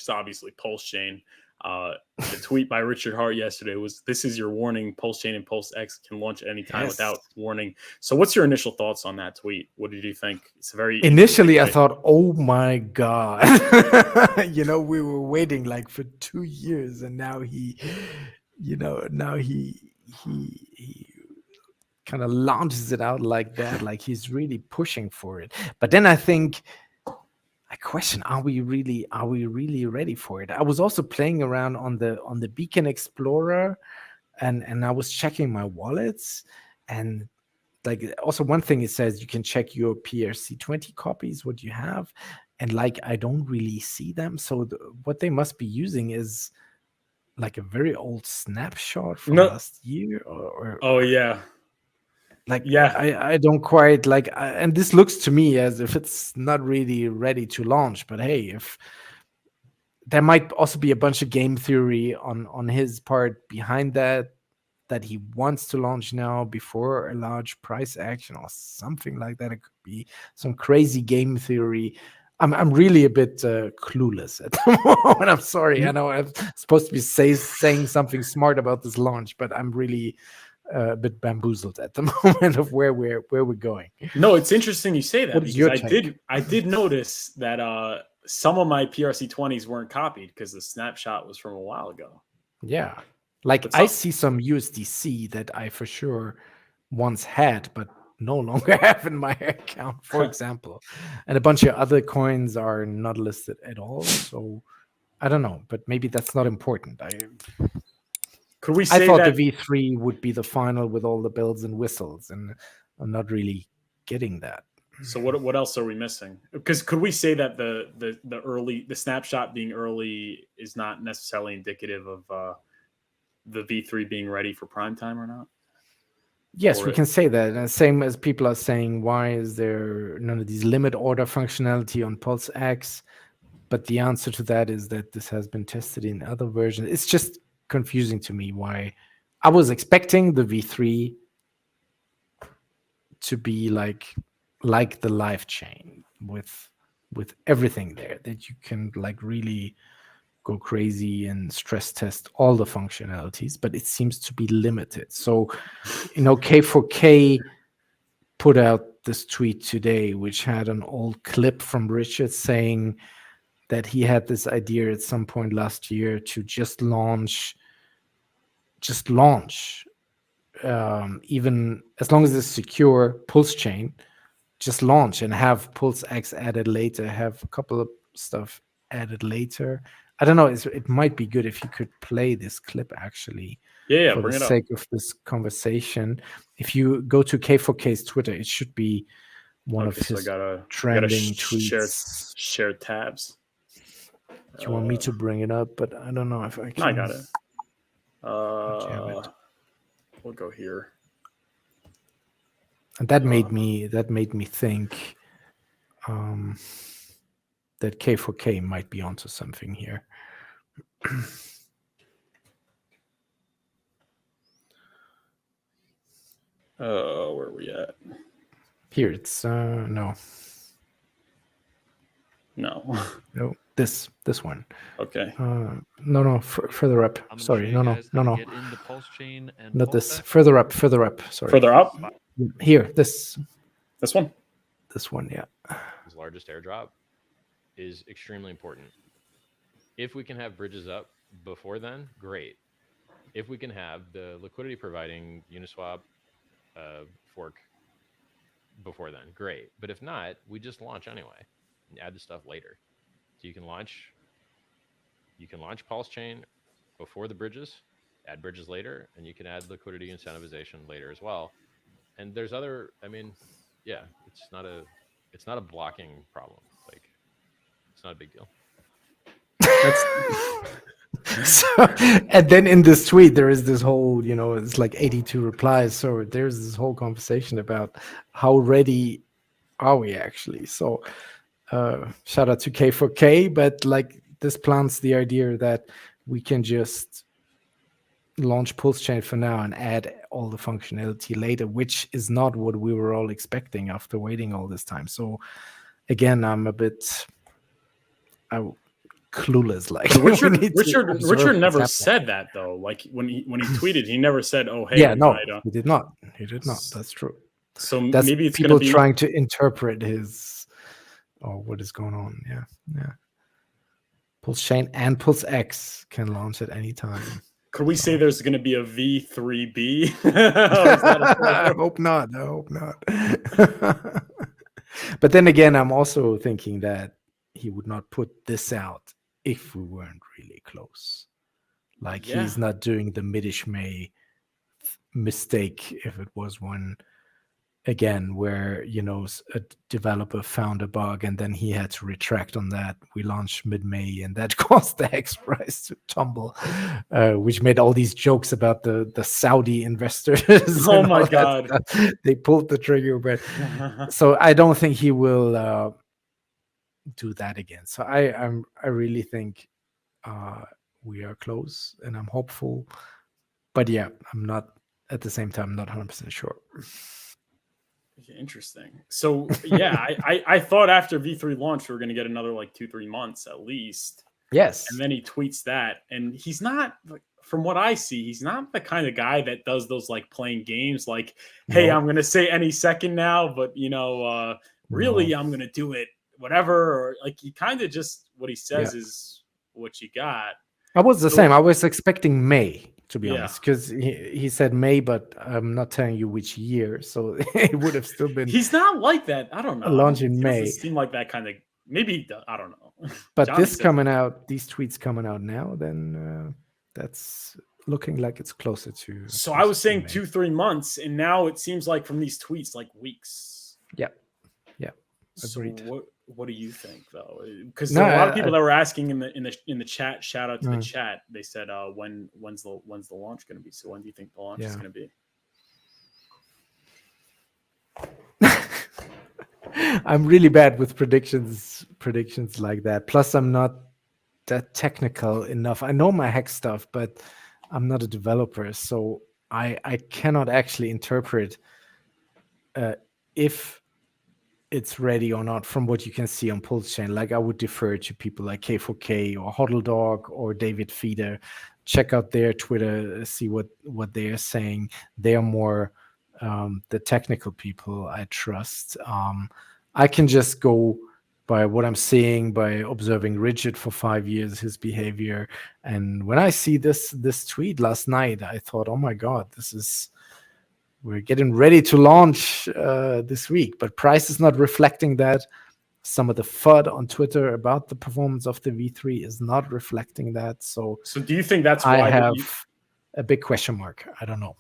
is obviously Pulsechain. The tweet by Richard Hart yesterday was, "This is your warning. Pulsechain and PulseX can launch at any time without warning." So, what's your initial thoughts on that tweet? What did you think? It's a very initially I thought, oh my god, we were waiting like for 2 years, and now he kind of launches it out like that, like he's really pushing for it. But then I think, I question, are we really ready for it? I was also playing around on the Beacon Explorer, and I was checking my wallets, and like also one thing it says you can check your PRC20 copies, what you have, and like I don't really see them. So what they must be using is like a very old snapshot from last year, or oh yeah. Like, yeah, I don't quite like, and this looks to me as if it's not really ready to launch. But hey, if there might also be a bunch of game theory on his part behind that he wants to launch now before a large price action or something like that. It could be some crazy game theory. I'm really a bit clueless at the moment. I'm sorry. I know I'm supposed to be saying something smart about this launch, but I'm really a bit bamboozled at the moment of where we're going. No, it's interesting you say that, because I did notice that some of my PRC20s weren't copied because the snapshot was from a while ago. Yeah, like I see some USDC that I for sure once had, but no longer have in my account, for example, and a bunch of other coins are not listed at all. So I don't know, but maybe that's not important. Could we say I thought that the V3 would be the final with all the bells and whistles, and I'm not really getting that. So what else are we missing? Because could we say that the snapshot being early is not necessarily indicative of the V3 being ready for prime time or not? Yes, we can say that. And same as people are saying, why is there none of these limit order functionality on PulseX? But the answer to that is that this has been tested in other versions. It's just confusing to me why I was expecting the V3 to be like the live chain with everything there, that you can like really go crazy and stress test all the functionalities, but it seems to be limited. So, K4K put out this tweet today, which had an old clip from Richard saying that he had this idea at some point last year to just launch, even as long as it's secure, Pulsechain, just launch and have PulseX added later, have a couple of stuff added later. I don't know. It might be good if you could play this clip actually. Yeah, for the sake of this conversation. If you go to K4K's Twitter, it should be one of his trending tweets. Share tabs. Do you want me to bring it up? But I don't know if I can. I got it. We'll go here. And that made me think that K4K might be onto something here. Where are we at? Here it's no, this one. Okay. No, further up. Sorry, no. Not this. Further up. Sorry. Further up. Here, this one. This one, yeah. His largest airdrop is extremely important. If we can have bridges up before then, great. If we can have the liquidity providing Uniswap fork before then, great. But if not, we just launch anyway and add the stuff later. So you can launch Pulsechain before the bridges, add bridges later, and you can add liquidity incentivization later as well. And there's other, it's not a blocking problem. Like, it's not a big deal. So, and then in this tweet, there is this whole, it's like 82 replies. So there's this whole conversation about how ready are we actually. So shout out to K4K, but like this plants the idea that we can just launch Pulsechain for now and add all the functionality later, which is not what we were all expecting after waiting all this time. So again, I'm a bit clueless. Like Richard never said that though. Like when he tweeted, he never said, "Oh, hey." Yeah, no, he did not. He did not. That's true. So that's maybe it's people gonna be trying to interpret his what is going on. Yeah. Pulsechain and Pulsex can launch at any time. Could we say there's going to be a V3B? I hope not. But then again, I'm also thinking that he would not put this out if we weren't really close. Like he's not doing the mid-ish May mistake, if it was one, again, where a developer found a bug and then he had to retract on that. We launched mid-May and that caused the X price to tumble, which made all these jokes about the Saudi investors. Oh my god, they pulled the trigger. But so I don't think he will do that again. So I really think we are close and I'm hopeful, but yeah, I'm not at the same time not 100% sure. Interesting. So yeah, I thought after V3 launch we were going to get another like 2-3 months at least. Yes. And then he tweets that, and he's not, from what I see, he's not the kind of guy that does those like playing games like, hey, I'm going to say any second now, but really I'm going to do it whatever, or like he kind of just what he says is what you got. I was the same. I was expecting May, to be honest, because he said May, but I'm not telling you which year, so it would have still been. He's not like that. I don't know. Launch in May. It seem like that kind of. Maybe I don't know. But these tweets coming out now, then that's looking like it's closer to. So I was saying 2-3 months, and now it seems like from these tweets, like weeks. Yeah. Agreed. So what do you think though? Because a lot of people that were asking in the chat, shout out to the chat. They said, when's the launch going to be? So when do you think the launch is going to be? I'm really bad with predictions like that. Plus, I'm not that technical enough. I know my hack stuff, but I'm not a developer, so I cannot actually interpret if it's ready or not from what you can see on Pulsechain. Like I would defer to people like K4K or HODLdog or David Feeder. Check out their Twitter, see what they are saying. They are more the technical people I trust. I can just go by what I'm seeing, by observing Richard for 5 years, his behavior. And when I see this tweet last night, I thought, oh my God, we're getting ready to launch this week, but price is not reflecting that. Some of the FUD on Twitter about the performance of the V3 is not reflecting that. So do you think that's why I have a big question mark? I don't know.